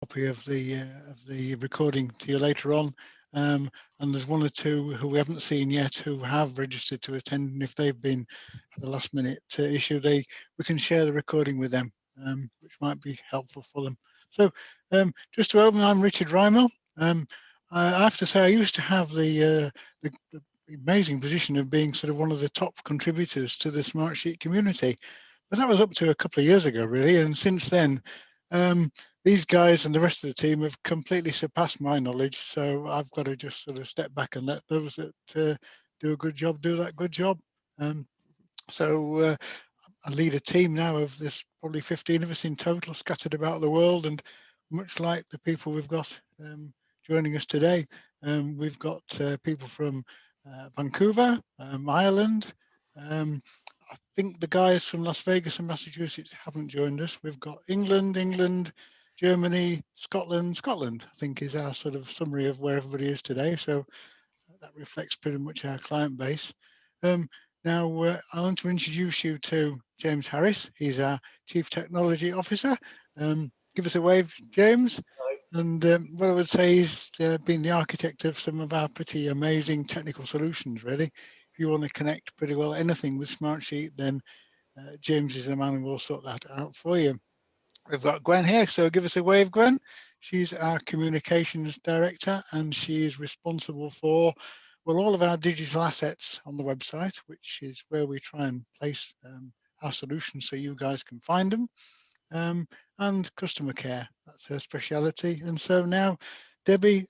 copy of the recording to you later on. And there's one or two who we haven't seen yet who have registered to attend, and if they've been at the last minute issue, we can share the recording with them, which might be helpful for them. So just to open, I'm Richard Rymel. I have to say I used to have the amazing position of being sort of one of the top contributors to the Smartsheet community, but that was up to a couple of years ago really, and since then these guys and the rest of the team have completely surpassed my knowledge, so I've got to just sort of step back and let those that do a good job do that good job. So I lead a team now of there's probably 15 of us in total scattered about the world, and much like the people we've got joining us today, we've got people from Vancouver, Ireland. I think the guys from Las Vegas and Massachusetts haven't joined us. We've got England, Germany, Scotland. Scotland, I think, is our sort of summary of where everybody is today. So that reflects pretty much our client base. Now, I want to introduce you to James Harris. He's our Chief Technology Officer. Give us a wave, James. And what I would say is been the architect of some of our pretty amazing technical solutions, really. If you want to connect pretty well anything with Smartsheet, then James is the man who will sort that out for you. We've got Gwen here, so give us a wave, Gwen. She's our communications director, and she is responsible for, well, all of our digital assets on the website, which is where we try and place our solutions so you guys can find them. And customer care, that's her speciality. And so now Debbie,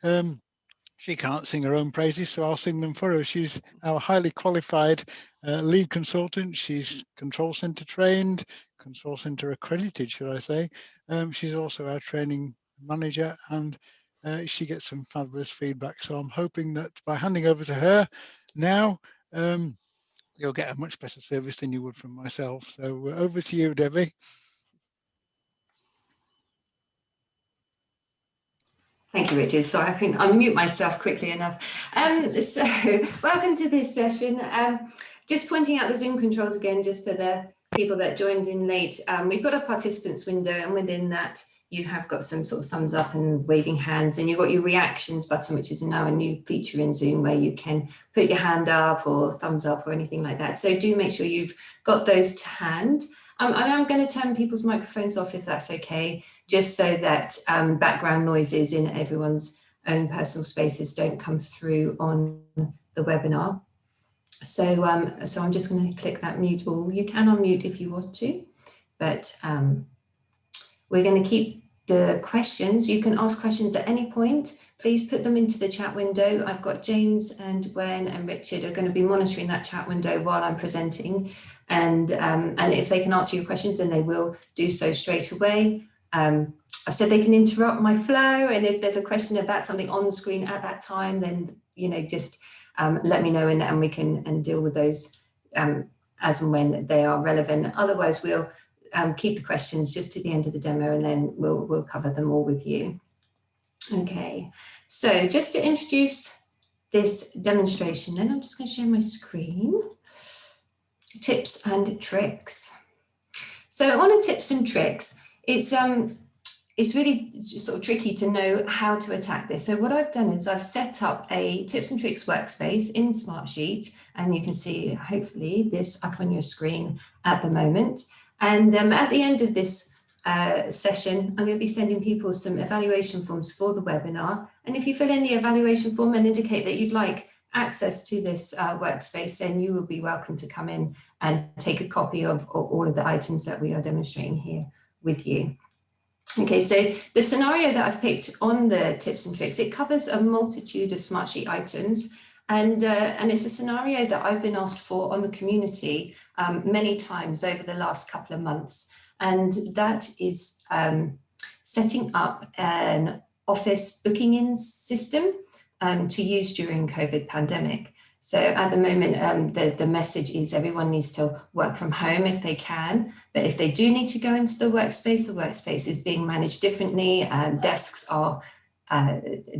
she can't sing her own praises, so I'll sing them for her. She's our highly qualified lead consultant. She's control center trained, control center accredited, should I say. She's also our training manager, and she gets some fabulous feedback. So I'm hoping that by handing over to her now, you'll get a much better service than you would from myself. So over to you, Debbie. Thank you, Richard. So I can unmute myself quickly enough. So welcome to this session. Just pointing out the Zoom controls again, just for the people that joined in late. We've got a participants window, and within that, you have got some sort of thumbs up and waving hands, and you've got your reactions button, which is now a new feature in Zoom where you can put your hand up or thumbs up or anything like that. So do make sure you've got those to hand. I'm going to turn people's microphones off if that's okay, just so that background noises in everyone's own personal spaces don't come through on the webinar. So, so I'm just going to click that mute all. You can unmute if you want to, but we're going to keep the questions. You can ask questions at any point. Please put them into the chat window. I've got James and Gwen and Richard are going to be monitoring that chat window while I'm presenting. And if they can answer your questions, then they will do so straight away. I've said they can interrupt my flow, and if there's a question about something on the screen at that time, then just let me know, and we can deal with those as and when they are relevant. Otherwise, we'll keep the questions just to the end of the demo, and then we'll cover them all with you. Okay, so just to introduce this demonstration, then I'm just going to share my screen. Tips and tricks. So on a tips and tricks, it's really sort of tricky to know how to attack this. So what I've done is I've set up a tips and tricks workspace in Smartsheet, and you can see hopefully this up on your screen at the moment. And at the end of this session, I'm going to be sending people some evaluation forms for the webinar. And if you fill in the evaluation form and indicate that you'd like access to this workspace, then you will be welcome to come in and take a copy of all of the items that we are demonstrating here with you. Okay, so the scenario that I've picked on the tips and tricks, it covers a multitude of Smartsheet items, and it's a scenario that I've been asked for on the community many times over the last couple of months, and that is setting up an office booking in system to use during COVID pandemic. So at the moment, the message is everyone needs to work from home if they can, but if they do need to go into the workspace is being managed differently, and desks are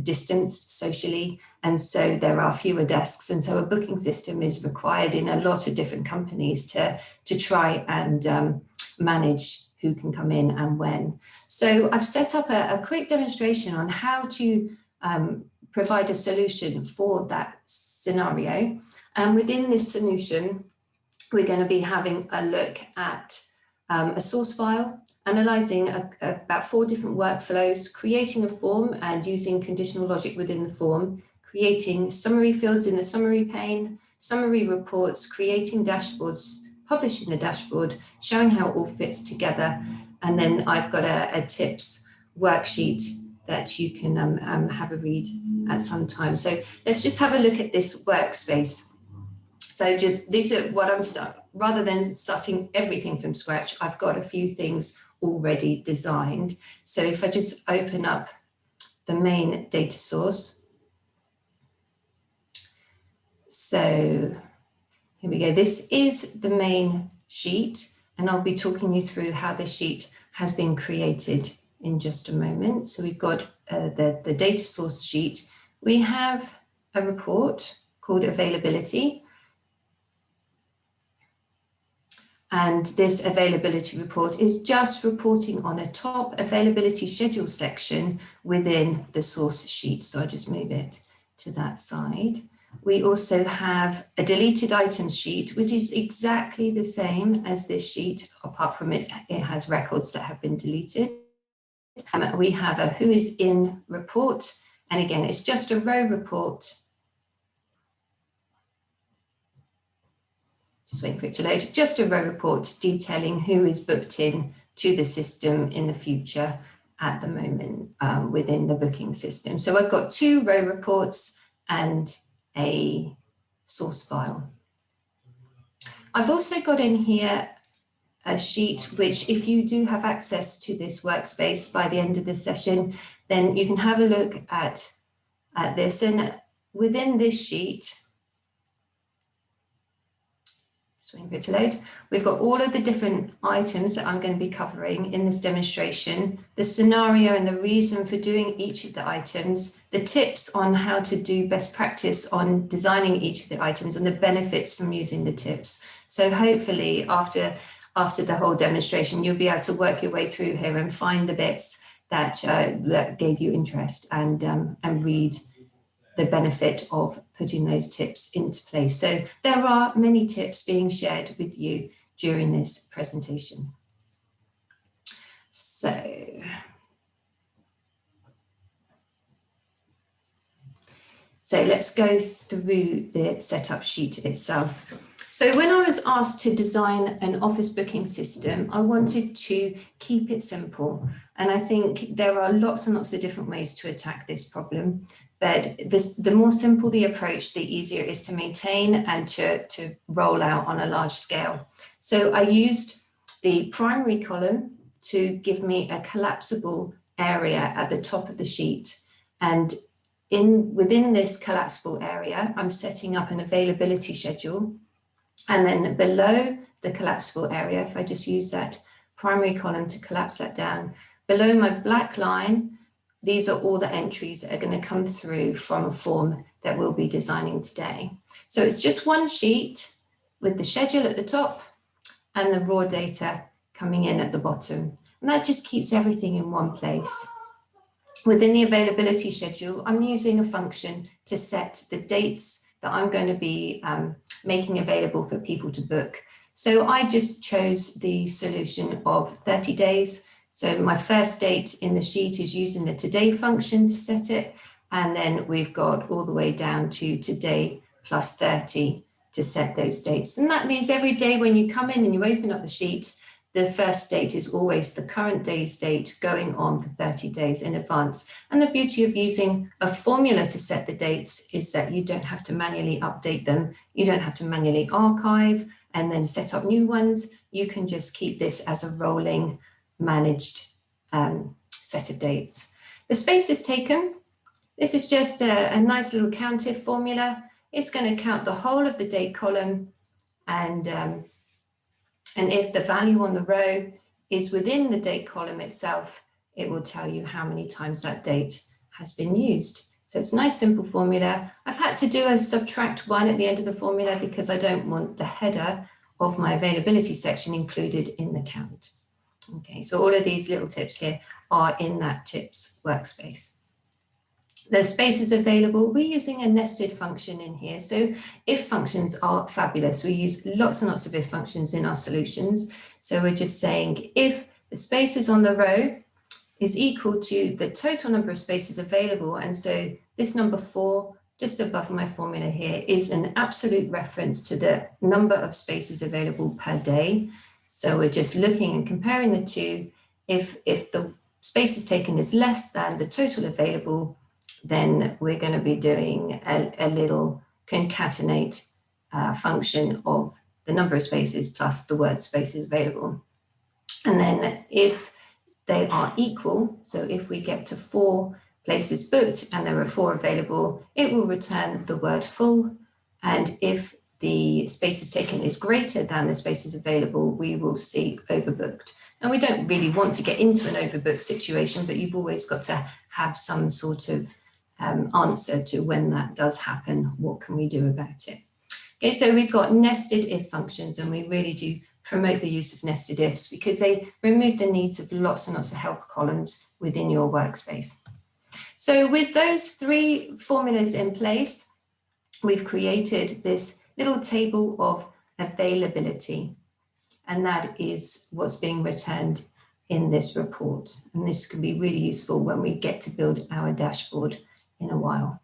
distanced socially, and so there are fewer desks, and so a booking system is required in a lot of different companies to try and manage who can come in and when. So I've set up a quick demonstration on how to provide a solution for that scenario. And within this solution, we're going to be having a look at a source file, analysing about 4 different workflows, creating a form and using conditional logic within the form, creating summary fields in the summary pane, summary reports, creating dashboards, publishing the dashboard, showing how it all fits together. And then I've got a tips worksheet that you can have a read at some time. So let's just have a look at this workspace. So just these are what I'm, rather than starting everything from scratch, I've got a few things already designed. So if I just open up the main data source. So here we go. This is the main sheet, and I'll be talking you through how the sheet has been created in just a moment. So we've got the data source sheet. We have a report called availability. And this availability report is just reporting on a top availability schedule section within the source sheet. So I just move it to that side. We also have a deleted items sheet, which is exactly the same as this sheet. Apart from it has records that have been deleted. We have a who is in report. And again, it's just a row report. Just waiting for it to load. Just a row report detailing who is booked in to the system in the future at the moment within the booking system. So I've got 2 row reports and a source file. I've also got in here a sheet which, if you do have access to this workspace by the end of the session, then you can have a look at this. And within this sheet, waiting for it to load. We've got all of the different items that I'm going to be covering in this demonstration, the scenario and the reason for doing each of the items, the tips on how to do best practice on designing each of the items, and the benefits from using the tips. So hopefully after the whole demonstration, you'll be able to work your way through here and find the bits that gave you interest and read the benefit of putting those tips into place. So there are many tips being shared with you during this presentation. So let's go through the setup sheet itself. So when I was asked to design an office booking system, I wanted to keep it simple. And I think there are lots and lots of different ways to attack this problem. But the more simple the approach, the easier it is to maintain and to roll out on a large scale. So I used the primary column to give me a collapsible area at the top of the sheet. And within this collapsible area, I'm setting up an availability schedule. And then below the collapsible area, if I just use that primary column to collapse that down, below my black line, these are all the entries that are going to come through from a form that we'll be designing today. So it's just one sheet with the schedule at the top and the raw data coming in at the bottom. And that just keeps everything in one place. Within the availability schedule, I'm using a function to set the dates that I'm going to be making available for people to book. So I just chose the solution of 30 days. So my first date in the sheet is using the today function to set it. And then we've got all the way down to today plus 30 to set those dates. And that means every day when you come in and you open up the sheet, the first date is always the current day's date going on for 30 days in advance. And the beauty of using a formula to set the dates is that you don't have to manually update them. You don't have to manually archive and then set up new ones. You can just keep this as a rolling managed set of dates. The space is taken. This is just a nice little countif formula. It's going to count the whole of the date column, and if the value on the row is within the date column itself, it will tell you how many times that date has been used. So it's a nice simple formula. I've had to do a subtract 1 at the end of the formula because I don't want the header of my availability section included in the count. Okay, so all of these little tips here are in that tips workspace. The spaces available, we're using a nested function in here. So if functions are fabulous. We use lots and lots of if functions in our solutions. So we're just saying if the spaces on the row is equal to the total number of spaces available. And so this number 4, just above my formula here, is an absolute reference to the number of spaces available per day. So we're just looking and comparing the two. If the spaces taken is less than the total available, then we're going to be doing a little concatenate function of the number of spaces plus the word spaces available. And then if they are equal, so if we get to 4 places booked and there are 4 available, it will return the word full. And if the spaces taken is greater than the spaces available, we will see overbooked. And we don't really want to get into an overbooked situation, but you've always got to have some sort of answer to when that does happen. What can we do about it? Okay, so we've got nested if functions, and we really do promote the use of nested ifs because they remove the needs of lots and lots of help columns within your workspace. So with those 3 formulas in place, we've created this little table of availability, and that is what's being returned in this report. And this can be really useful when we get to build our dashboard in a while.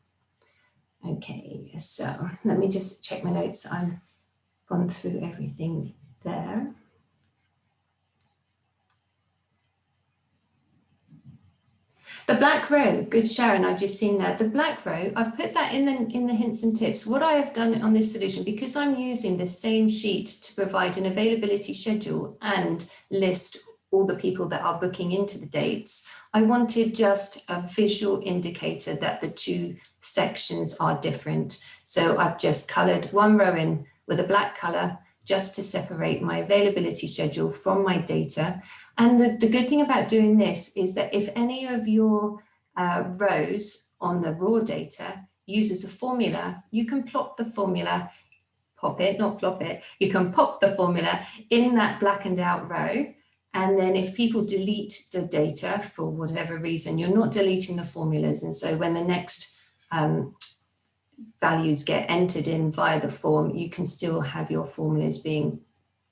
Okay, so let me just check my notes. I've gone through everything there. The black row, good Sharon, I've just seen that. The black row, I've put that in the hints and tips. What I have done on this solution, because I'm using the same sheet to provide an availability schedule and list all the people that are booking into the dates, I wanted just a visual indicator that the 2 sections are different. So I've just coloured one row in with a black colour just to separate my availability schedule from my data. And the good thing about doing this is that if any of your rows on the raw data uses a formula, you can plop the formula, you can pop the formula in that blackened out row. And then if people delete the data for whatever reason, you're not deleting the formulas. And so when the next values get entered in via the form, you can still have your formulas being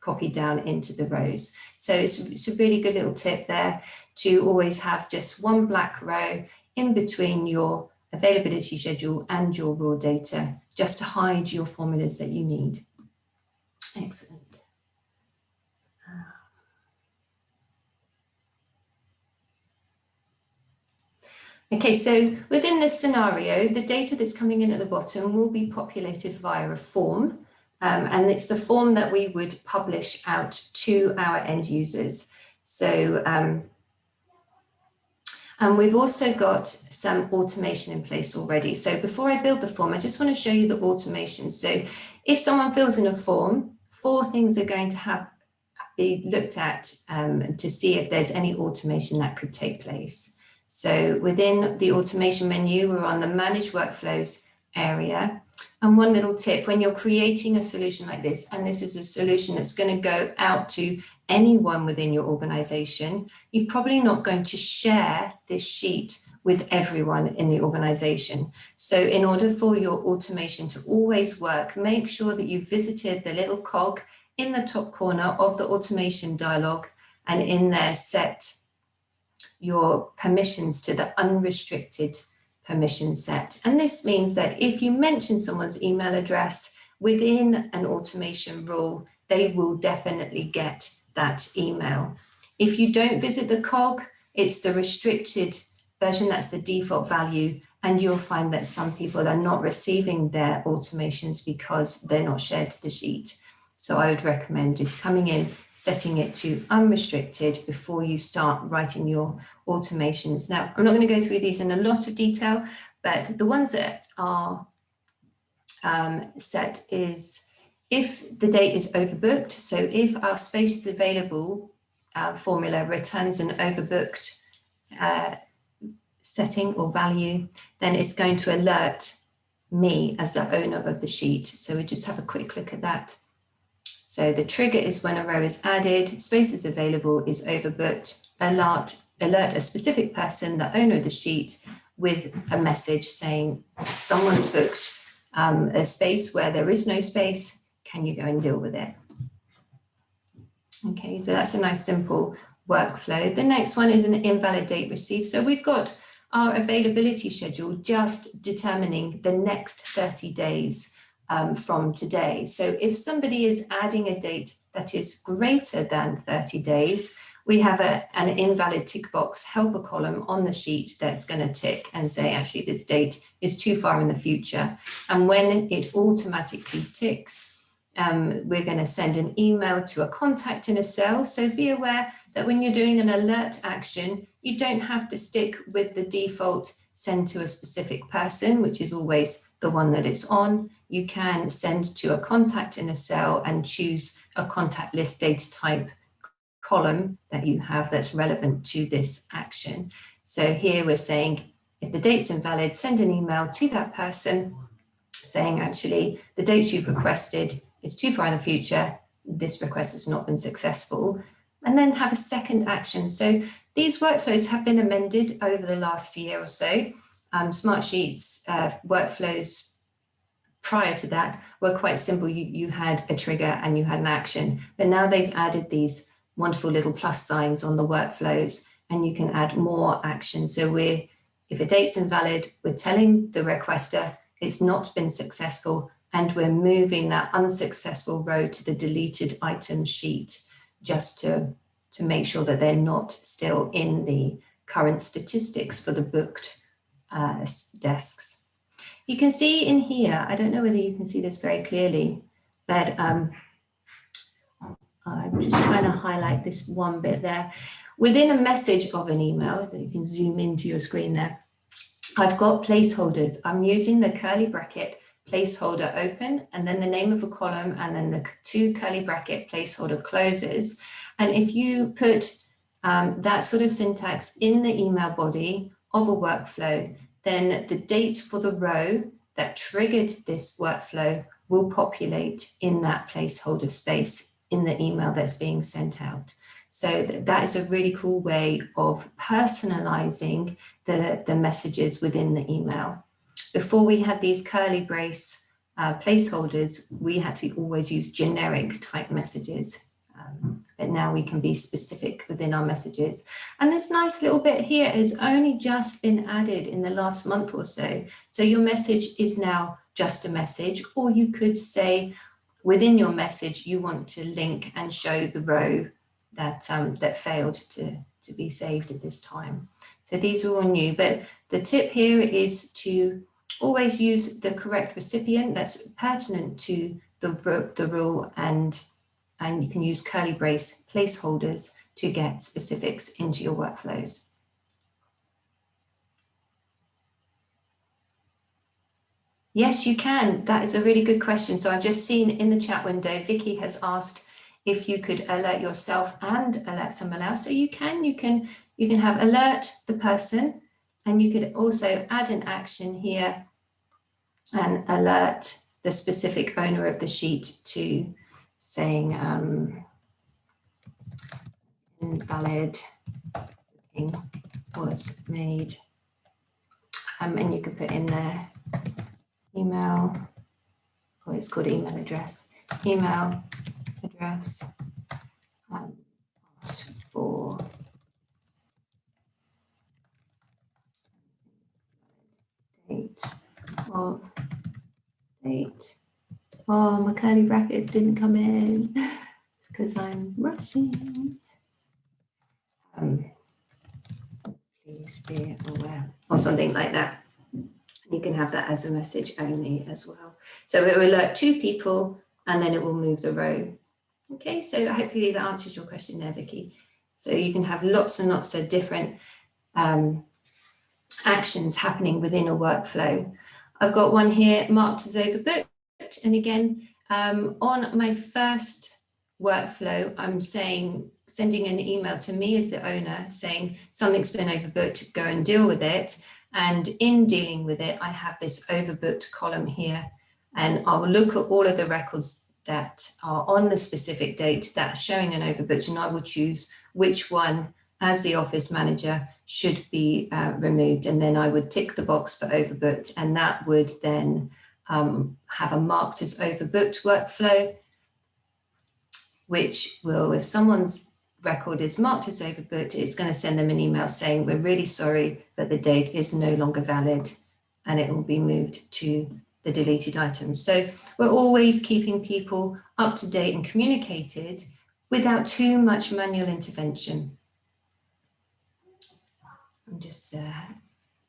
copied down into the rows. So it's a really good little tip there to always have just one black row in between your availability schedule and your raw data, just to hide your formulas that you need. Excellent. Okay, so within this scenario, the data that's coming in at the bottom will be populated via a form. And it's the form that we would publish out to our end users. So, and we've also got some automation in place already. So before I build the form, I just want to show you the automation. So if someone fills in a form, 4 things are going to be looked at to see if there's any automation that could take place. So within the automation menu, we're on the Manage Workflows area. And one little tip, when you're creating a solution like this, and this is a solution that's going to go out to anyone within your organization, you're probably not going to share this sheet with everyone in the organization. So in order for your automation to always work, make sure that you've visited the little cog in the top corner of the automation dialog, and in there set your permissions to the unrestricted permission set. And this means that if you mention someone's email address within an automation rule, they will definitely get that email. If you don't visit the cog, it's the restricted version, that's the default value, and you'll find that some people are not receiving their automations because they're not shared to the sheet. So I would recommend just coming in, setting it to unrestricted before you start writing your automations. Now, I'm not going to go through these in a lot of detail, but the ones that are set is if the date is overbooked. So if our space is available formula returns an overbooked setting or value, then it's going to alert me as the owner of the sheet. So we just have a quick look at that. So So the trigger is when a row is added, space is available, is overbooked, alert a specific person, the owner of the sheet, with a message saying someone's booked a space where there is no space, can you go and deal with it? Okay, so that's a nice simple workflow. The next one is an invalid date received. So we've got our availability schedule just determining the next 30 days from today. So if somebody is adding a date that is greater than 30 days, we have an invalid tick box helper column on the sheet that's going to tick and say, actually, this date is too far in the future. And when it automatically ticks, we're going to send an email to a contact in a cell. So be aware that when you're doing an alert action, you don't have to stick with the default send to a specific person, which is always the one that it's on. You can send to a contact in a cell and choose a contact list data type column that you have that's relevant to this action. So here we're saying, if the date's invalid, send an email to that person saying, actually, the dates you've requested is too far in the future, this request has not been successful, and then have a second action. So these workflows have been amended over the last year or so. Smartsheet's workflows prior to that were quite simple. You had a trigger and you had an action, but now they've added these wonderful little plus signs on the workflows, and you can add more actions. So if a date's invalid, we're telling the requester it's not been successful, and we're moving that unsuccessful row to the deleted item sheet just to make sure that they're not still in the current statistics for the booked desks. You can see in here, I don't know whether you can see this very clearly, but I'm just trying to highlight this one bit there. Within a message of an email, that you can zoom into your screen there, I've got placeholders. I'm using the curly bracket placeholder open, and then the name of a column, and then the two curly bracket placeholder closes. And if you put that sort of syntax in the email body of a workflow, then the date for the row that triggered this workflow will populate in that placeholder space in the email that's being sent out. So that is a really cool way of personalizing the messages within the email. Before we had these curly brace placeholders, we had to always use generic type messages. But now we can be specific within our messages. And this nice little bit here has only just been added in the last month or so. So your message is now just a message, or you could say within your message, you want to link and show the row that, that failed to be saved at this time. So these are all new, but the tip here is to always use the correct recipient that's pertinent to the rule, and you can use curly brace placeholders to get specifics into your workflows. Yes, you can. That is a really good question. So I've just seen in the chat window, Vicky has asked if you could alert yourself and alert someone else. So you can have alert the person, and you could also add an action here and alert the specific owner of the sheet to saying invalid booking was made, and you could put in there email, or it's called email address asked for date. Oh, my curly brackets didn't come in. It's because I'm rushing. Please be aware, or something like that. You can have that as a message only as well. So it will alert two people, and then it will move the row. Okay, so hopefully that answers your question there, Vicky. So you can have lots and lots of different actions happening within a workflow. I've got one here marked as overbooked. And again, on my first workflow, I'm sending an email to me as the owner saying something's been overbooked, go and deal with it. And in dealing with it, I have this overbooked column here, and I'll look at all of the records that are on the specific date that are showing an overbooked, and I will choose which one as the office manager should be removed, and then I would tick the box for overbooked, and that would then have a marked as overbooked workflow, which will, if someone's record is marked as overbooked, it's going to send them an email saying, we're really sorry, but the date is no longer valid, and it will be moved to the deleted items. So we're always keeping people up to date and communicated without too much manual intervention. I'm just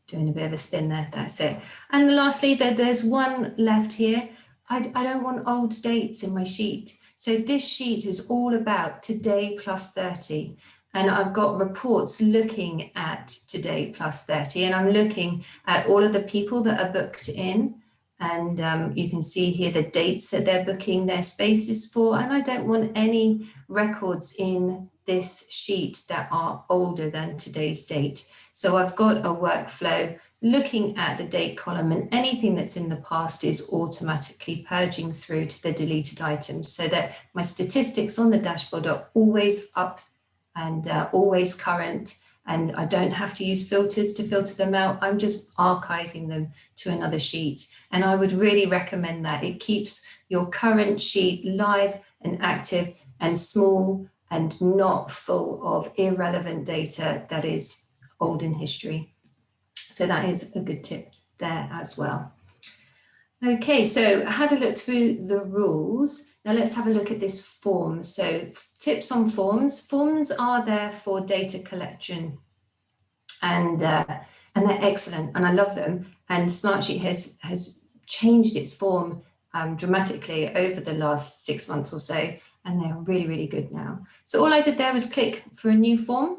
doing a bit of a spin there, that's it. And lastly, there's one left here. I don't want old dates in my sheet. So this sheet is all about today plus 30. And I've got reports looking at today plus 30. And I'm looking at all of the people that are booked in. And you can see here the dates that they're booking their spaces for. And I don't want any records in this sheet that are older than today's date. So I've got a workflow looking at the date column, and anything that's in the past is automatically purging through to the deleted items, so that my statistics on the dashboard are always up and always current, and I don't have to use filters to filter them out. I'm just archiving them to another sheet. And I would really recommend that. It keeps your current sheet live and active and small and not full of irrelevant data that is old in history. So that is a good tip there as well. Okay, so I had a look through the rules. Now let's have a look at this form. So tips on forms. Forms are there for data collection, and they're excellent, and I love them. And Smartsheet has changed its form dramatically over the last 6 months or so, and they're really, really good now. So all I did there was click for a new form,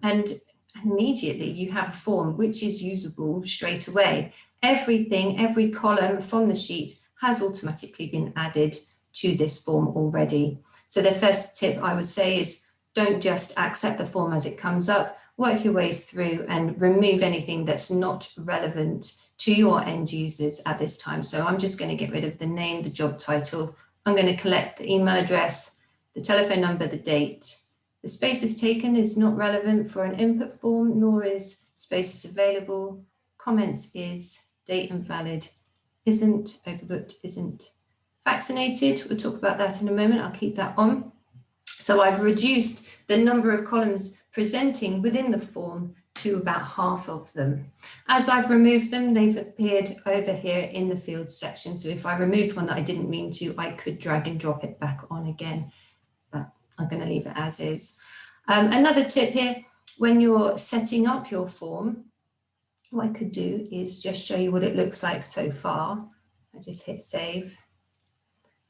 and immediately you have a form which is usable straight away. Everything, every column from the sheet has automatically been added to this form already. So the first tip I would say is don't just accept the form as it comes up, work your way through and remove anything that's not relevant to your end users at this time. So I'm just going to get rid of the name, the job title. I'm going to collect the email address, the telephone number, the date. The spaces taken is not relevant for an input form, nor is spaces available. Comments is date invalid, isn't, overbooked isn't. Vaccinated, we'll talk about that in a moment, I'll keep that on. So I've reduced the number of columns presenting within the form to about half of them. As I've removed them, they've appeared over here in the fields section. So if I removed one that I didn't mean to, I could drag and drop it back on again. I'm going to leave it as is. Another tip here, when you're setting up your form, what I could do is just show you what it looks like so far. I just hit save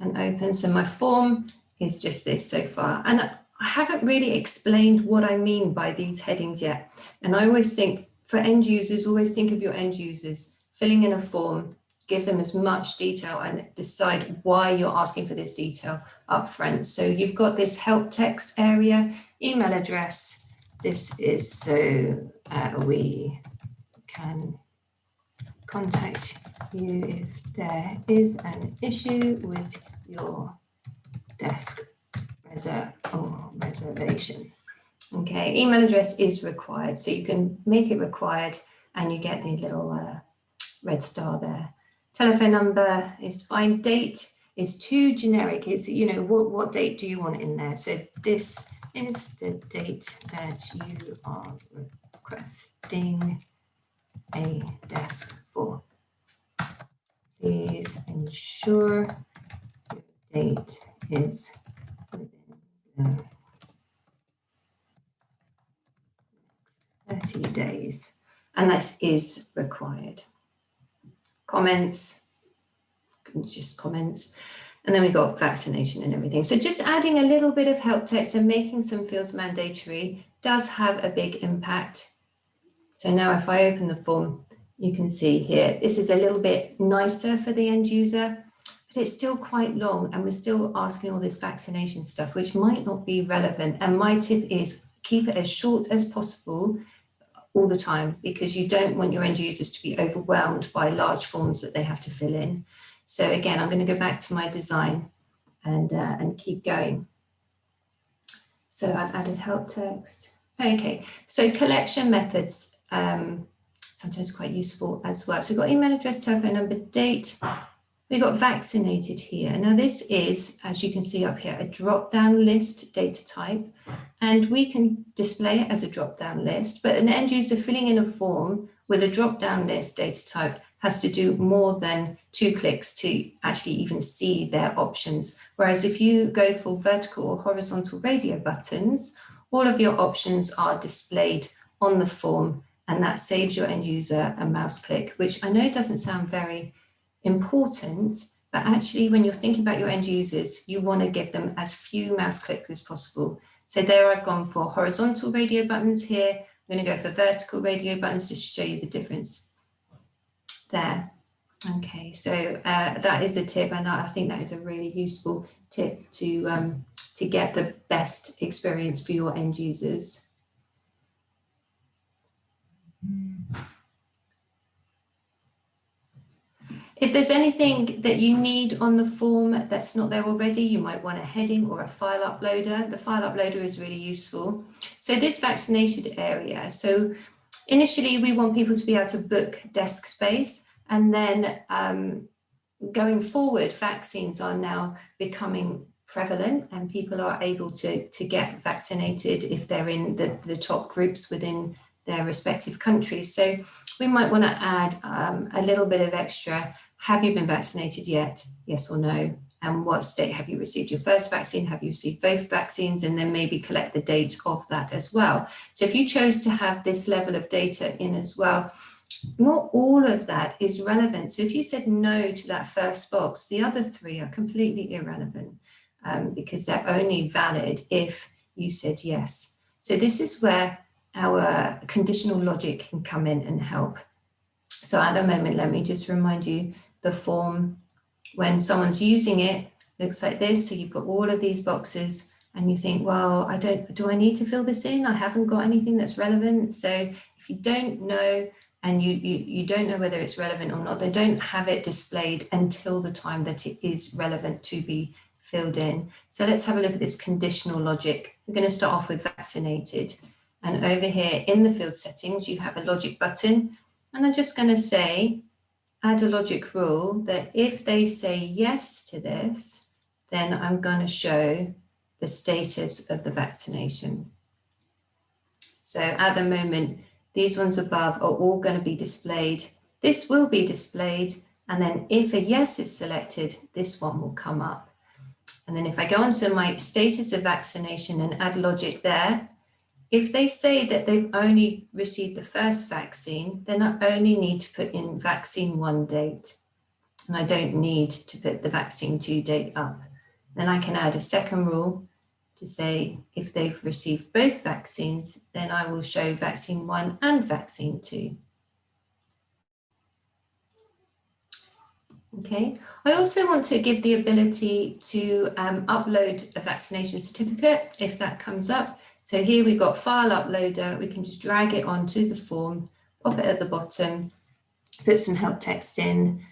and open. So my form is just this so far. And I haven't really explained what I mean by these headings yet. And I always think for end users, always think of your end users filling in a form. Give them as much detail and decide why you're asking for this detail up front. So you've got this help text area, email address. This is so we can contact you if there is an issue with your desk reservation. Okay, email address is required. So you can make it required and you get the little red star there. Telephone number is fine. Date is too generic. It's, you know, what date do you want in there? So this is the date that you are requesting a desk for. Please ensure your date is within the 30 days. And this is required. Comments, just comments, and then we got vaccination and everything. So just adding a little bit of help text and making some fields mandatory does have a big impact. So now if I open the form, you can see here, this is a little bit nicer for the end user, but it's still quite long and we're still asking all this vaccination stuff, which might not be relevant. And my tip is keep it as short as possible all the time, because you don't want your end users to be overwhelmed by large forms that they have to fill in. So again, I'm going to go back to my design and keep going. So I've added help text. Okay, so collection methods, sometimes quite useful as well. So we've got email address, telephone number, date. We've got vaccinated here. Now this is, as you can see up here, a drop-down list data type, and we can display it as a drop-down list, but an end user filling in a form with a drop-down list data type has to do more than 2 clicks to actually even see their options. Whereas if you go for vertical or horizontal radio buttons, all of your options are displayed on the form, and that saves your end user a mouse click, which I know doesn't sound very important, but actually when you're thinking about your end users, you want to give them as few mouse clicks as possible. So there I've gone for horizontal radio buttons here. I'm going to go for vertical radio buttons just to show you the difference there. Okay, so that is a tip, and I think that is a really useful tip to get the best experience for your end users. If there's anything that you need on the form that's not there already, you might want a heading or a file uploader. The file uploader is really useful. So this vaccination area, so initially we want people to be able to book desk space, and then going forward, vaccines are now becoming prevalent and people are able to get vaccinated if they're in the top groups within their respective countries. So we might want to add a little bit of extra. Have you been vaccinated yet? Yes or no? And what state have you received your first vaccine? Have you received both vaccines? And then maybe collect the date of that as well. So if you chose to have this level of data in as well, not all of that is relevant. So if you said no to that first box, the other 3 are completely irrelevant because they're only valid if you said yes. So this is where our conditional logic can come in and help. So at the moment, let me just remind you, the form, when someone's using it, looks like this. So you've got all of these boxes and you think, well, do I need to fill this in? I haven't got anything that's relevant. So if you don't know, and you don't know whether it's relevant or not, they don't have it displayed until the time that it is relevant to be filled in. So let's have a look at this conditional logic. We're going to start off with vaccinated. And over here in the field settings, you have a logic button. And I'm just going to say, add a logic rule that if they say yes to this, then I'm going to show the status of the vaccination. So at the moment, these ones above are all going to be displayed. This will be displayed. And then if a yes is selected, this one will come up. And then if I go onto my status of vaccination and add logic there, if they say that they've only received the first vaccine, then I only need to put in vaccine 1 date. And I don't need to put the vaccine 2 date up. Then I can add a second rule to say if they've received both vaccines, then I will show vaccine 1 and vaccine 2. Okay, I also want to give the ability to upload a vaccination certificate if that comes up. So here we've got file uploader, we can just drag it onto the form, pop it at the bottom, put some help text in,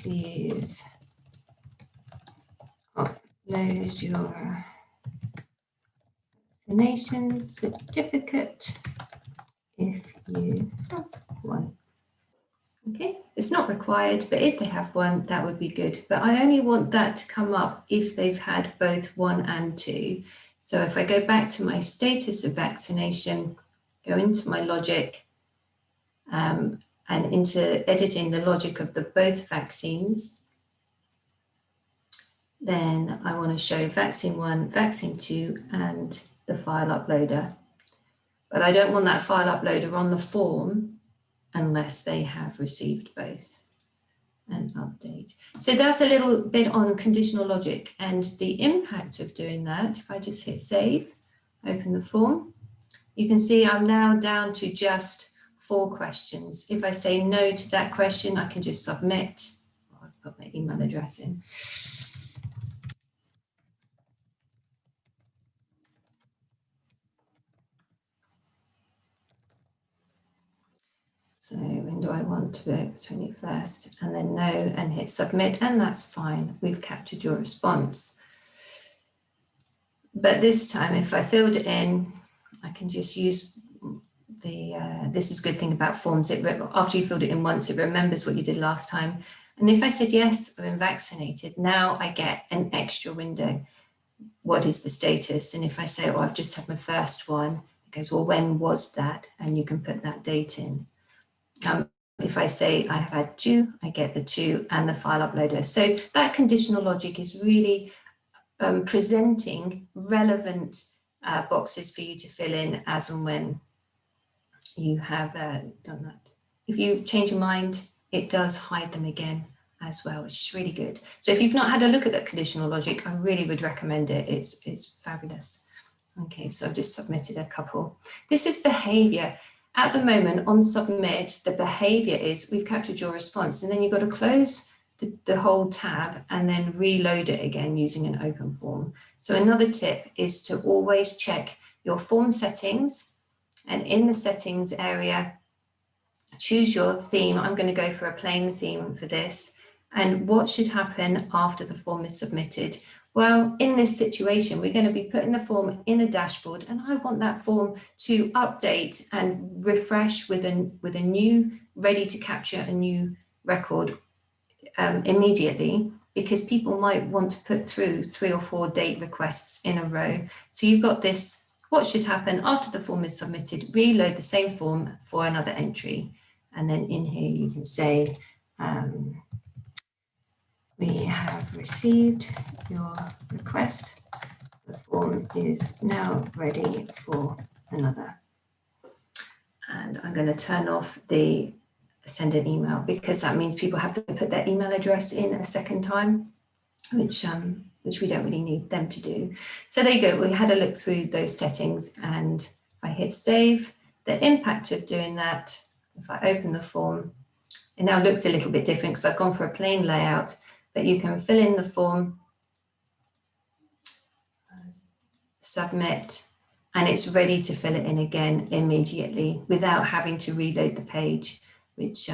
please upload your vaccination certificate if you have one. Okay, it's not required, but if they have one, that would be good. But I only want that to come up if they've had both 1 and 2. So if I go back to my status of vaccination, go into my logic and into editing the logic of the both vaccines, then I want to show vaccine 1, vaccine 2, and the file uploader. But I don't want that file uploader on the form unless they have received both. And update. So that's a little bit on conditional logic, and the impact of doing that, if I just hit save, open the form, you can see I'm now down to just 4 questions. If I say no to that question, I can just submit. I'll put my email address in. So when do I want to vote? 21st, and then no, and hit submit, and that's fine. We've captured your response. But this time, if I filled it in, I can just use the, this is a good thing about forms. After you filled it in once, it remembers what you did last time. And if I said, yes, I've been vaccinated, now I get an extra window. What is the status? And if I say, oh, I've just had my first one, it goes, well, when was that? And you can put that date in. If I say I have had 2, I get the 2 and the file uploader. So that conditional logic is really presenting relevant boxes for you to fill in as and when you have done that. If you change your mind, it does hide them again as well, which is really good. So if you've not had a look at that conditional logic, I really would recommend it. It's fabulous. Okay, so I've just submitted a couple. This is behavior. At the moment on submit, the behavior is we've captured your response, and then you've got to close the whole tab and then reload it again using an open form. So another tip is to always check your form settings, and in the settings area, choose your theme. I'm going to go for a plain theme for this. And what should happen after the form is submitted? Well, in this situation, we're going to be putting the form in a dashboard, and I want that form to update and refresh with a new, ready to capture a new record immediately, because people might want to put through 3 or 4 date requests in a row. So you've got this, what should happen after the form is submitted, reload the same form for another entry. And then in here you can say, we have received your request. The form is now ready for another. And I'm going to turn off the send an email, because that means people have to put their email address in a second time, which we don't really need them to do. So there you go. We had a look through those settings, and if I hit save, the impact of doing that, if I open the form, it now looks a little bit different because I've gone for a plain layout, but you can fill in the form, submit, and it's ready to fill it in again immediately without having to reload the page, which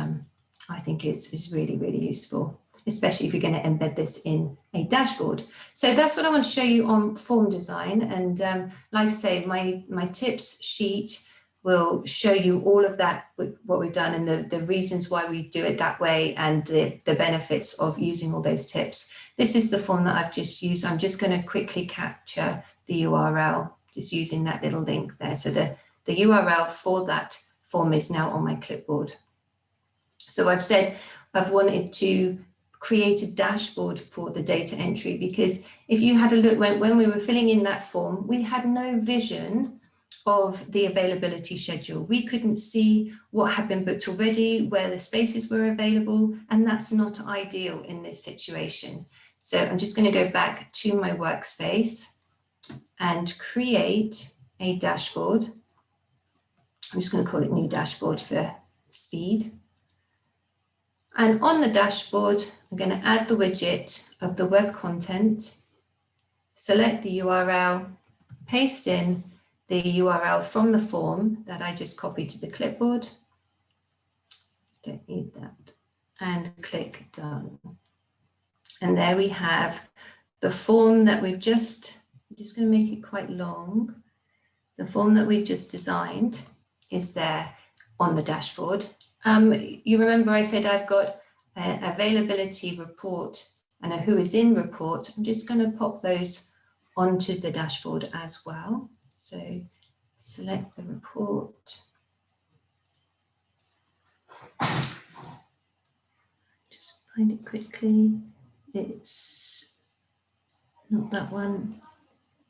I think is really, really useful, especially if you're going to embed this in a dashboard. So that's what I want to show you on form design. And like I say, my tips sheet will show you all of that, what we've done, and the reasons why we do it that way, and the benefits of using all those tips. This is the form that I've just used. I'm just going to quickly capture the URL, just using that little link there. So the URL for that form is now on my clipboard. So I've said I've wanted to create a dashboard for the data entry, because if you had a look, when we were filling in that form, we had no vision of the availability schedule. We couldn't see what had been booked already, where the spaces were available, and that's not ideal in this situation. So I'm just going to go back to my workspace and create a dashboard. I'm just going to call it new dashboard for speed. And on the dashboard, I'm going to add the widget of the web content, select the URL, paste in the URL from the form that I just copied to the clipboard. Don't need that. And click done. And there we have the form that we've just, I'm just going to make it quite long. The form that we've just designed is there on the dashboard. You remember I said I've got an availability report and a who is in report. I'm just going to pop those onto the dashboard as well. So select the report. Just find it quickly. It's not that one,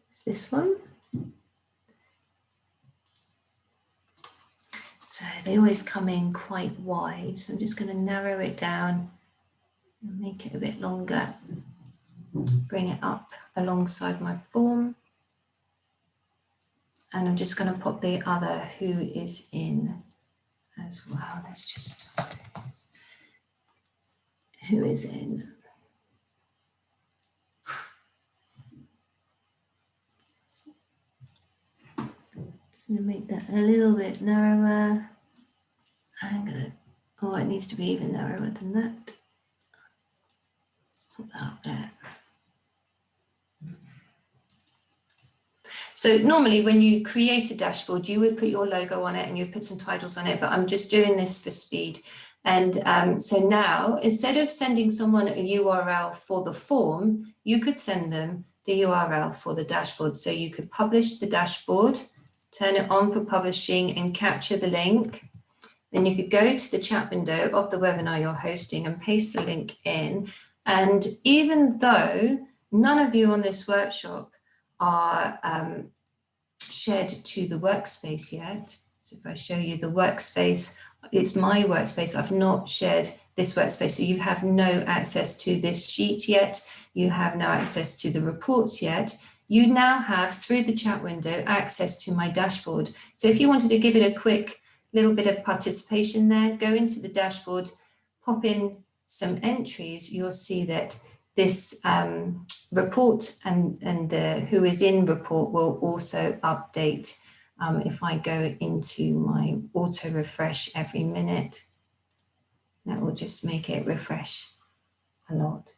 it's this one. So they always come in quite wide. So I'm just going to narrow it down and make it a bit longer. Bring it up alongside my form. And I'm just going to pop the other who is in as well. Let's just start this. Who is in. Just going to make that a little bit narrower. I'm going to Oh, it needs to be even narrower than that. Put that up there. So normally when you create a dashboard, you would put your logo on it and you put some titles on it, but I'm just doing this for speed. And so now, instead of sending someone a URL for the form, you could send them the URL for the dashboard. So you could publish the dashboard, turn it on for publishing and capture the link. Then you could go to the chat window of the webinar you're hosting and paste the link in. And even though none of you on this workshop are shared to the workspace yet, so if I show you the workspace, it's my workspace. I've not shared this workspace, so you have no access to this sheet yet. You have no access to the reports yet. You now have, through the chat window, access to my dashboard. So if you wanted to give it a quick little bit of participation there, go into the dashboard, pop in some entries, you'll see that this report and the who is in report will also update. If I go into my auto refresh every minute, that will just make it refresh a lot.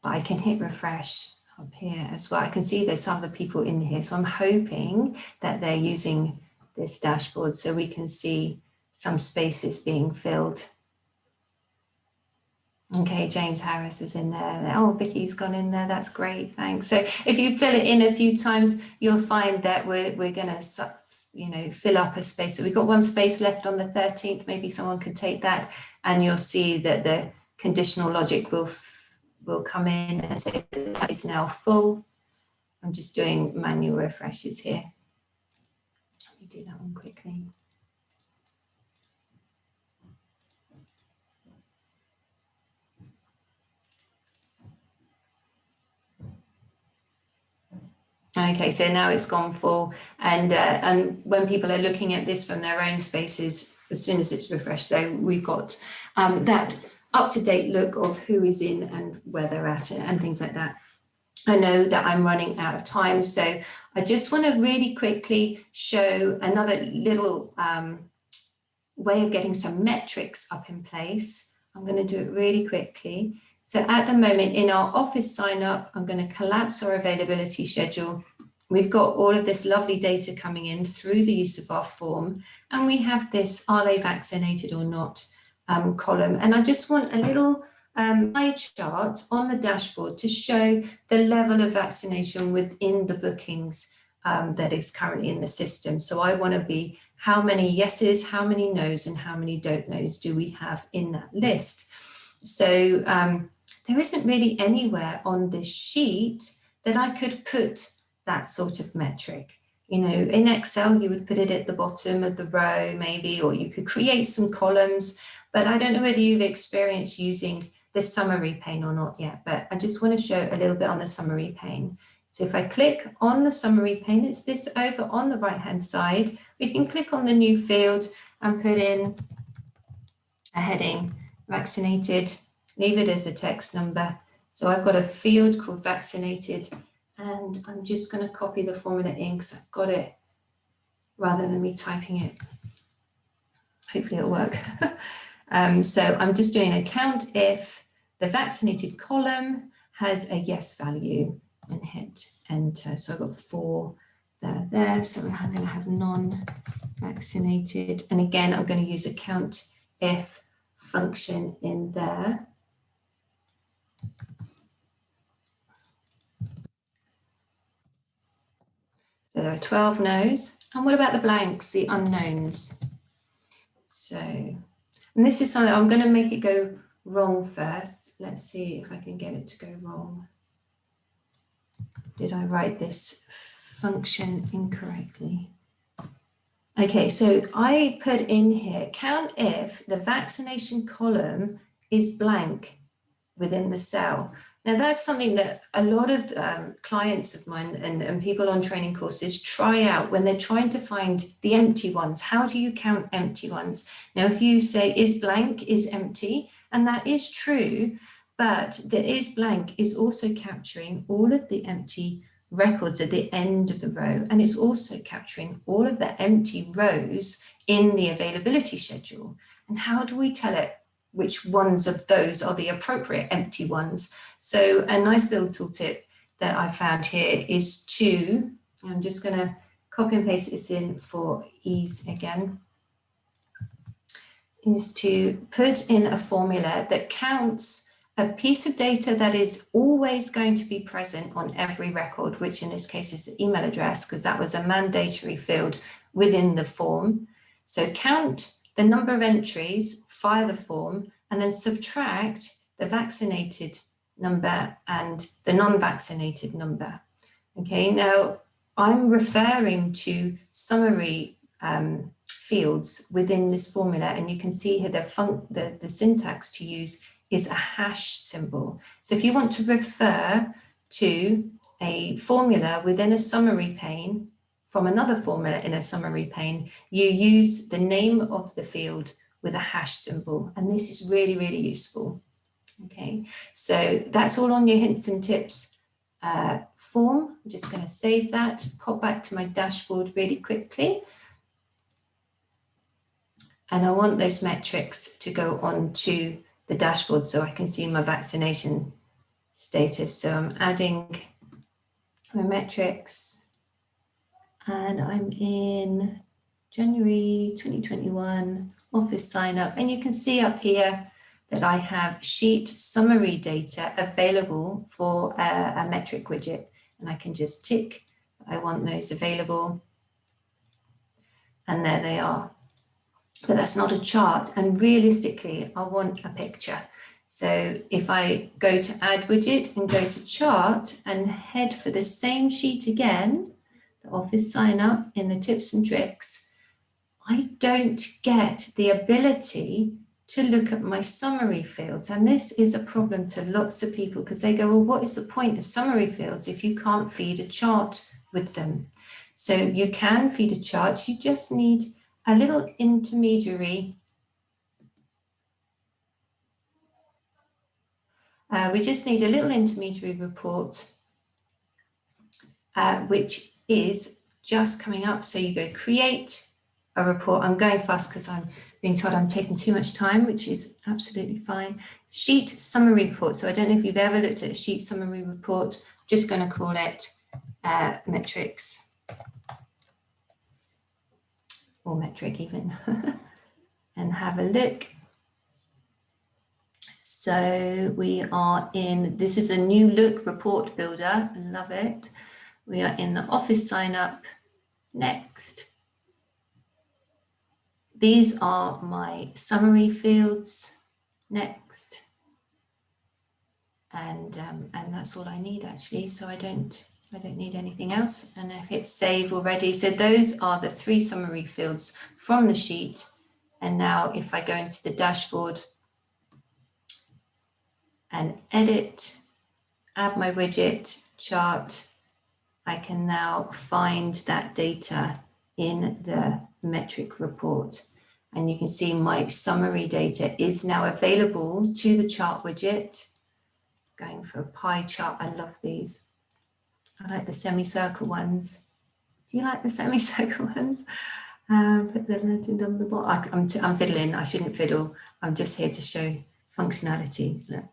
But I can hit refresh up here as well. I can see there's other people in here. So I'm hoping that they're using this dashboard so we can see some spaces being filled. Okay, James Harris is in there. Oh, Vicky's gone in there. That's great. Thanks. So if you fill it in a few times, you'll find that we're going to, fill up a space. So we've got one space left on the 13th. Maybe someone could take that, and you'll see that the conditional logic will come in and say that is now full. I'm just doing manual refreshes here. Let me do that one quickly. Okay, so now it's gone full, and when people are looking at this from their own spaces, as soon as it's refreshed, though, we've got that up-to-date look of who is in and where they're at and things like that. I know that I'm running out of time, so I just want to really quickly show another little way of getting some metrics up in place. I'm going to do it really quickly. So at the moment in our office sign up, I'm going to collapse our availability schedule. We've got all of this lovely data coming in through the use of our form, and we have this are they vaccinated or not column. And I just want a little pie chart on the dashboard to show the level of vaccination within the bookings that is currently in the system. So I want to be how many yeses, how many no's, and how many don't knows do we have in that list. So there isn't really anywhere on this sheet that I could put that sort of metric. You know, in Excel, you would put it at the bottom of the row maybe, or you could create some columns, but I don't know whether you've experienced using the summary pane or not yet, but I just want to show a little bit on the summary pane. So if I click on the summary pane, it's this over on the right-hand side. We can click on the new field and put in a heading, vaccinated, leave it as a text number. So I've got a field called vaccinated, and I'm just going to copy the formula in because I've got it rather than me typing it. Hopefully it'll work. So I'm just doing a count if the vaccinated column has a yes value and hit enter. So I've got 4 there. So I'm going to have non-vaccinated. And again, I'm going to use a count if function in there. So there are 12 no's. And what about the blanks, the unknowns? So, and this is something I'm going to make it go wrong first. Let's see if I can get it to go wrong. Did I write this function incorrectly? Okay, so I put in here, count if the vaccination column is blank within the cell. Now that's something that a lot of clients of mine and people on training courses try out when they're trying to find the empty ones. How do you count empty ones? Now, if you say is blank is empty, and that is true, but the is blank is also capturing all of the empty records at the end of the row, and it's also capturing all of the empty rows in the availability schedule. And how do we tell it which ones of those are the appropriate empty ones? So a nice little tooltip that I found here is to, I'm just going to copy and paste this in for ease again, is to put in a formula that counts a piece of data that is always going to be present on every record, which in this case is the email address, because that was a mandatory field within the form. So count the number of entries via the form and then subtract the vaccinated number and the non-vaccinated number. Okay, now I'm referring to summary fields within this formula, and you can see here the syntax to use is a hash symbol. So if you want to refer to a formula within a summary pane from another formula in a summary pane, you use the name of the field with a hash symbol, and this is really, really useful. Okay, so that's all on your hints and tips form. I'm just going to save that, pop back to my dashboard really quickly. And I want those metrics to go on to the dashboard so I can see my vaccination status. So I'm adding my metrics and I'm in January 2021 office sign up, and you can see up here that I have sheet summary data available for a metric widget, and I can just tick I want those available, and there they are. But that's not a chart, and realistically I want a picture. So if I go to add widget and go to chart and head for the same sheet again, the office sign up in the tips and tricks, I don't get the ability to look at my summary fields. And this is a problem to lots of people because they go, well, what is the point of summary fields if you can't feed a chart with them? So you can feed a chart, you just need a little intermediary. We just need a little intermediary report, which is just coming up. So you go create a report. I'm going fast because I'm being told I'm taking too much time, which is absolutely fine. Sheet summary report. So I don't know if you've ever looked at a sheet summary report. I'm just going to call it metrics, or metric even, and have a look. So we are in, this is a new look report builder, love it. We are in the office sign up, next. These are my summary fields, next. And that's all I need actually, so I don't need anything else. And I've hit save already. So those are the 3 summary fields from the sheet. And now if I go into the dashboard and edit, add my widget chart, I can now find that data in the metric report. And you can see my summary data is now available to the chart widget. Going for a pie chart, I love these. I like the semicircle ones. Do you like the semicircle ones? Put the legend on the bottom. I'm fiddling, I shouldn't fiddle. I'm just here to show functionality. Look.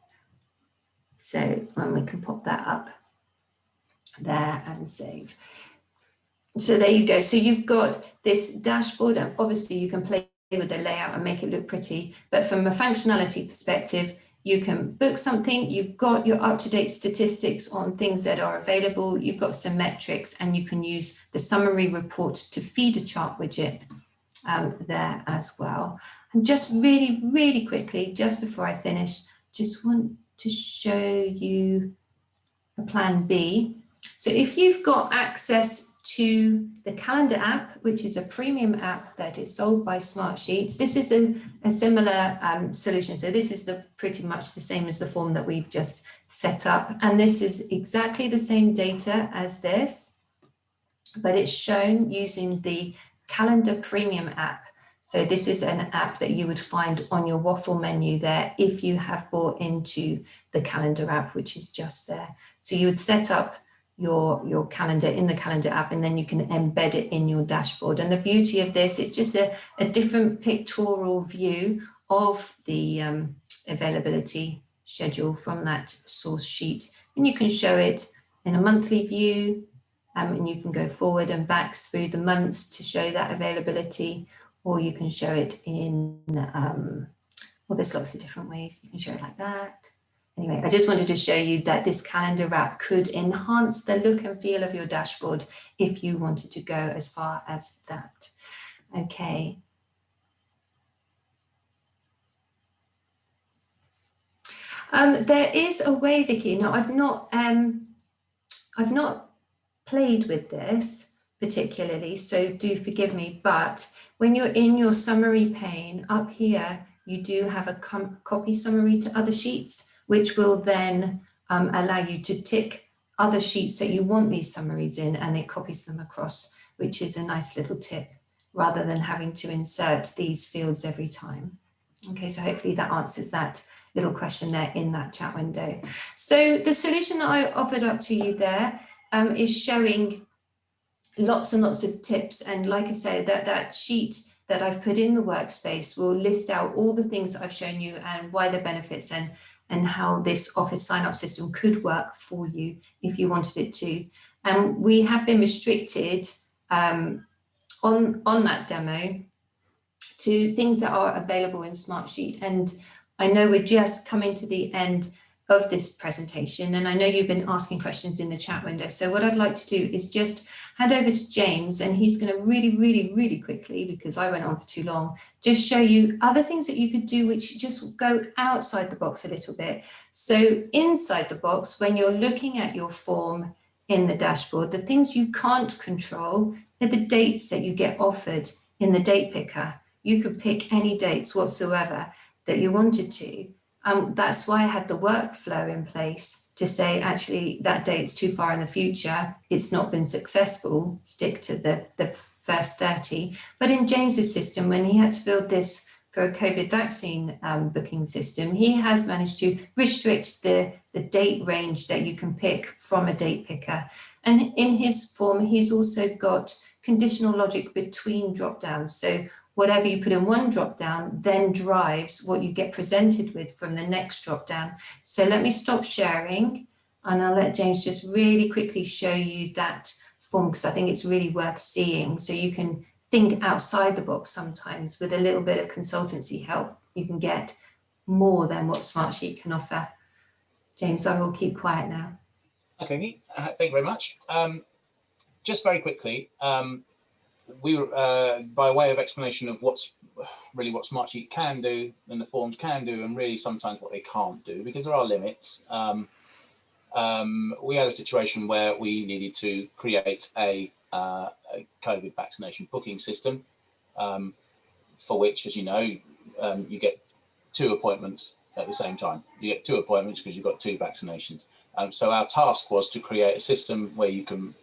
So when we can pop that up there and save. So there you go. So you've got this dashboard, and obviously you can play with the layout and make it look pretty, but from a functionality perspective, you can book something, you've got your up-to-date statistics on things that are available, you've got some metrics, and you can use the summary report to feed a chart widget there as well. And just really, really quickly, just before I finish, just want to show you a plan B. So if you've got access to the calendar app, which is a premium app that is sold by Smartsheet, this is a similar solution. So this is pretty much the same as the form that we've just set up. And this is exactly the same data as this, but it's shown using the calendar premium app. So this is an app that you would find on your waffle menu there if you have bought into the calendar app, which is just there. So you would set up your calendar in the calendar app, and then you can embed it in your dashboard. And the beauty of this, it's just a different pictorial view of the availability schedule from that source sheet, and you can show it in a monthly view, and you can go forward and back through the months to show that availability, or you can show it in well, there's lots of different ways. You can show it like that. Anyway, I just wanted to show you that this calendar app could enhance the look and feel of your dashboard if you wanted to go as far as that. Okay. There is a way, Vicky. Now, I've not played with this particularly, so do forgive me, but when you're in your summary pane up here, you do have a copy summary to other sheets, which will then allow you to tick other sheets that you want these summaries in, and it copies them across, which is a nice little tip, rather than having to insert these fields every time. Okay, so hopefully that answers that little question there in that chat window. So the solution that I offered up to you there is showing lots and lots of tips. And like I say, that sheet that I've put in the workspace will list out all the things that I've shown you and why the benefits and how this Office sign-up system could work for you if you wanted it to. And we have been restricted on that demo to things that are available in Smartsheet. And I know we're just coming to the end of this presentation, and I know you've been asking questions in the chat window. So what I'd like to do is just hand over to James, and he's going to really quickly, because I went on for too long, just show you other things that you could do which just go outside the box a little bit. So inside the box, when you're looking at your form in the dashboard, the things you can't control are the dates that you get offered in the date picker. You could pick any dates whatsoever that you wanted to. That's why I had the workflow in place to say, actually, that date's too far in the future. It's not been successful. Stick to the first 30. But in James's system, when he had to build this for a COVID vaccine booking system, he has managed to restrict the date range that you can pick from a date picker. And in his form, he's also got conditional logic between drop-downs. So whatever you put in one drop-down then drives what you get presented with from the next drop-down. So let me stop sharing, and I'll let James just really quickly show you that form, because I think it's really worth seeing. So you can think outside the box sometimes. With a little bit of consultancy help, you can get more than what Smartsheet can offer. James, I will keep quiet now. Okay, thank you very much. Just very quickly, we by way of explanation of what Smartsheet can do and the forms can do, and really sometimes what they can't do, because there are limits. We had a situation where we needed to create a COVID vaccination booking system, for which, as you know, you get 2 appointments at the same time. You get 2 appointments because you've got 2 vaccinations. So our task was to create a system where you can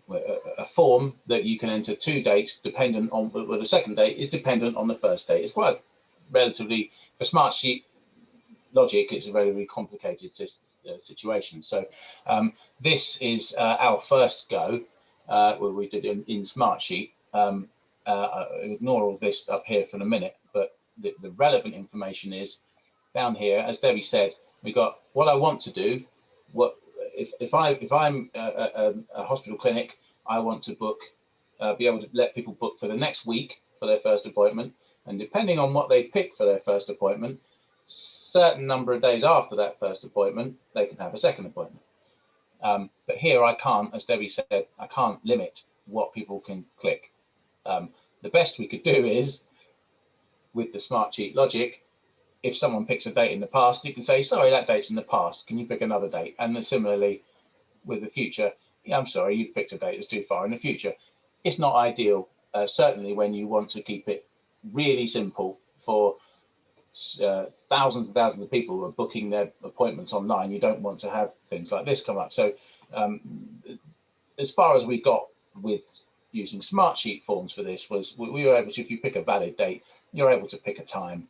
a form that you can enter 2 dates dependent on, well, the second date is dependent on the first date. It's quite relatively, for Smartsheet logic, it's a very complicated situation. So this is our first go, where we did in Smartsheet. Ignore all this up here for a minute, but the relevant information is down here. As Debbie said, we got what I want to do. What if I'm a hospital clinic, I want to book, be able to let people book for the next week for their first appointment, and depending on what they pick for their first appointment, certain number of days after that first appointment, they can have a second appointment. But here I can't, as Debbie said, I can't limit what people can click. The best we could do is, with the Smartsheet logic, if someone picks a date in the past, you can say, sorry, that date's in the past. Can you pick another date? And then similarly, with the future, yeah, I'm sorry, you've picked a date that's too far in the future. It's not ideal, certainly when you want to keep it really simple for thousands and thousands of people who are booking their appointments online. You don't want to have things like this come up. So as far as we got with using Smartsheet forms for this was we were able to, if you pick a valid date, you're able to pick a time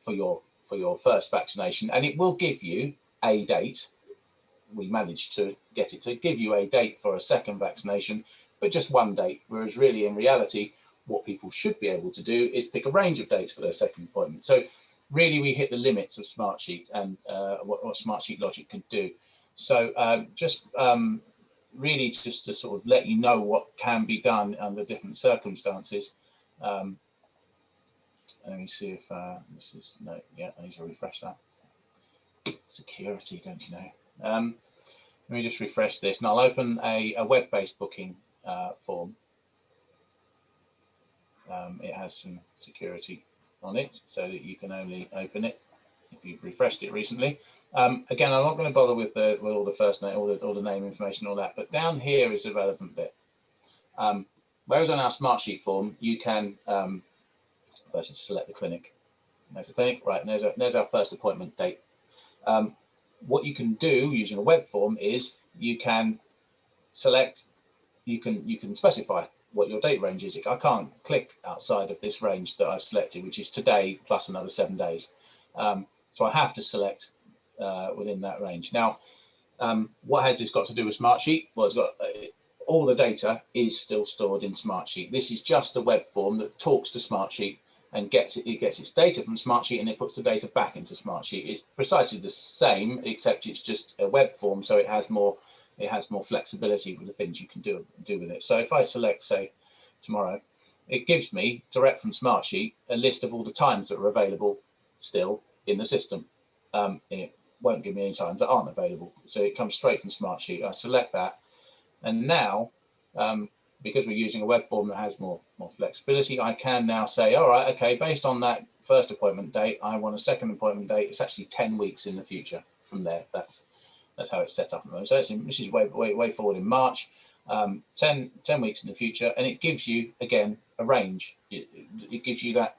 for your first vaccination, and it will give you a date we managed to get it to give you a date for a second vaccination, but just one date, whereas really in reality, what people should be able to do is pick a range of dates for their second appointment. So really we hit the limits of Smartsheet and what Smartsheet logic can do. So really just to sort of let you know what can be done under different circumstances. Let me see if this is, no, yeah, I need to refresh that. Security, don't you know? Let me just refresh this, and I'll open a web-based booking form. It has some security on it, so that you can only open it if you've refreshed it recently. Again, I'm not going to bother with all the first name, all the name information, all that. But down here is the relevant bit. Whereas on our Smartsheet form, you can first select the clinic. There's the clinic, right? And there's our first appointment date. What you can do using a web form is you can select, you can specify what your date range is. I can't click outside of this range that I've selected, which is today plus another 7 days. So I have to select within that range. Now, what has this got to do with Smartsheet? Well, it's got all the data is still stored in Smartsheet. This is just a web form that talks to Smartsheet and gets its data from Smartsheet, and it puts the data back into Smartsheet. It's precisely the same, except it's just a web form, so it has more flexibility with the things you can do with it. So if I select, say, tomorrow, it gives me direct from Smartsheet a list of all the times that are available still in the system. It won't give me any times that aren't available, so it comes straight from Smartsheet. I select that, and now because we're using a web form that has more flexibility, I can now say, all right, okay, based on that first appointment date, I want a second appointment date. It's actually 10 weeks in the future from there. That's how it's set up. So this is way forward in March, 10 weeks in the future, and it gives you, again, a range. It gives you that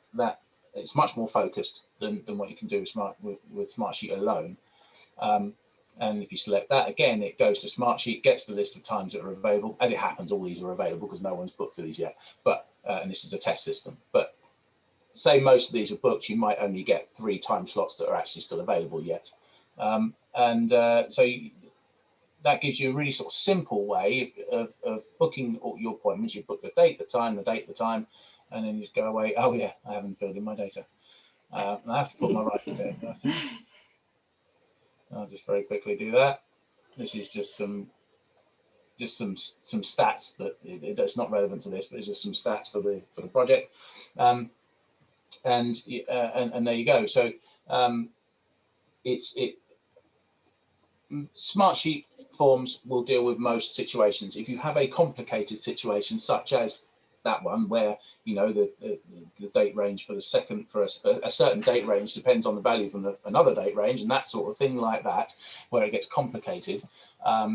it's much more focused than what you can do with Smartsheet alone. And if you select that, again, it goes to Smartsheet, gets the list of times that are available. As it happens, all these are available because no one's booked for these yet. But and this is a test system. But say most of these are booked, you might only get 3 time slots that are actually still available yet. So that gives you a really sort of simple way of booking all your appointments. You book the date, the time, and then you just go away. Oh yeah, I haven't filled in my data. And I have to put my right date. I'll just very quickly do that. This is just some stats that it's not relevant to this, but it's just some stats for the project. And there you go. So Smartsheet forms will deal with most situations. If you have a complicated situation such as that one, where you know the date range for a certain date range depends on the value from another date range, and that sort of thing like that, where it gets complicated,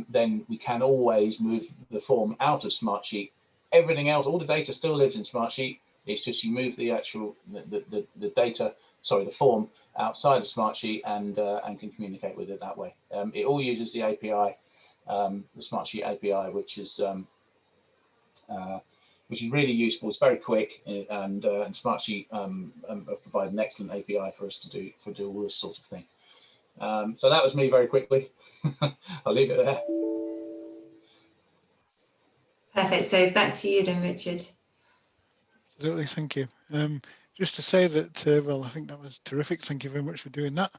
then we can always move the form out of Smartsheet. Everything else, all the data still lives in Smartsheet. It's just you move the actual the data, sorry, the form outside of Smartsheet and can communicate with it that way. It all uses the API, the Smartsheet API, which is really useful. It's very quick, and Smartsheet provide an excellent API for us to do all this sort of thing. So that was me very quickly. I'll leave it there. Perfect. So back to you then, Richard. Absolutely, thank you. Just to say that, well, I think that was terrific. Thank you very much for doing that.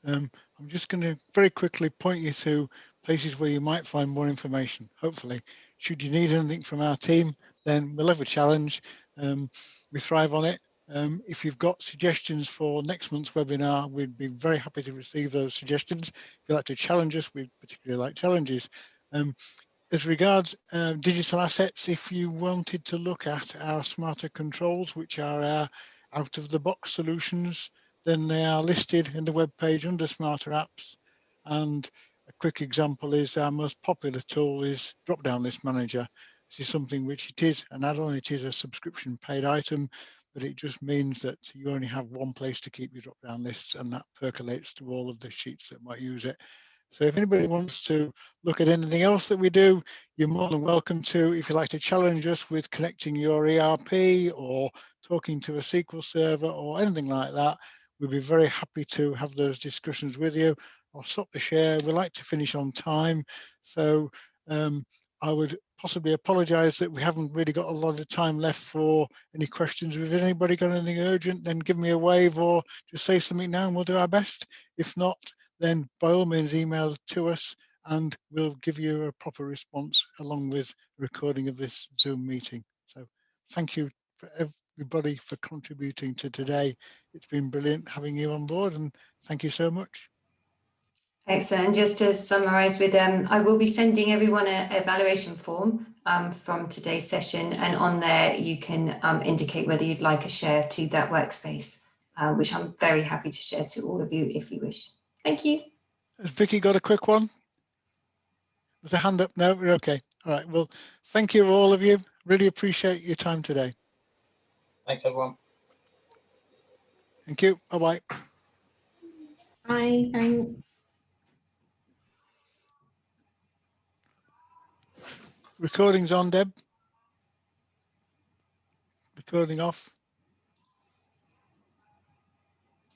I'm just going to very quickly point you to places where you might find more information, hopefully. Should you need anything from our team, then we'll have a challenge. We thrive on it. If you've got suggestions for next month's webinar, we'd be very happy to receive those suggestions. If you'd like to challenge us, we particularly like challenges. As regards digital assets, if you wanted to look at our smarter controls, which are our out-of-the-box solutions, then they are listed in the web page under Smarter Apps. And a quick example is our most popular tool is Drop-Down List Manager. This is something which it is an add-on, it is a subscription paid item, but it just means that you only have one place to keep your drop-down lists, and that percolates to all of the sheets that might use it. So if anybody wants to look at anything else that we do, you're more than welcome to. If you'd like to challenge us with connecting your ERP or talking to a SQL server or anything like that, we'd be very happy to have those discussions with you. I'll stop the share. We like to finish on time, so I would possibly apologise that we haven't really got a lot of time left for any questions. If anybody got anything urgent, then give me a wave or just say something now and we'll do our best. If not, then by all means email to us and we'll give you a proper response along with the recording of this Zoom meeting. So thank you for everybody for contributing to today. It's been brilliant having you on board, and thank you so much. Excellent. Just to summarise with I will be sending everyone an evaluation form from today's session, and on there you can indicate whether you'd like a share to that workspace, which I'm very happy to share to all of you if you wish. Thank you. Has Vicky got a quick one? With a hand up? No, we're okay. All right. Well, thank you all of you. Really appreciate your time today. Thanks, everyone. Thank you. Bye-bye. Bye. Thanks. Recording's on, Deb. Recording off.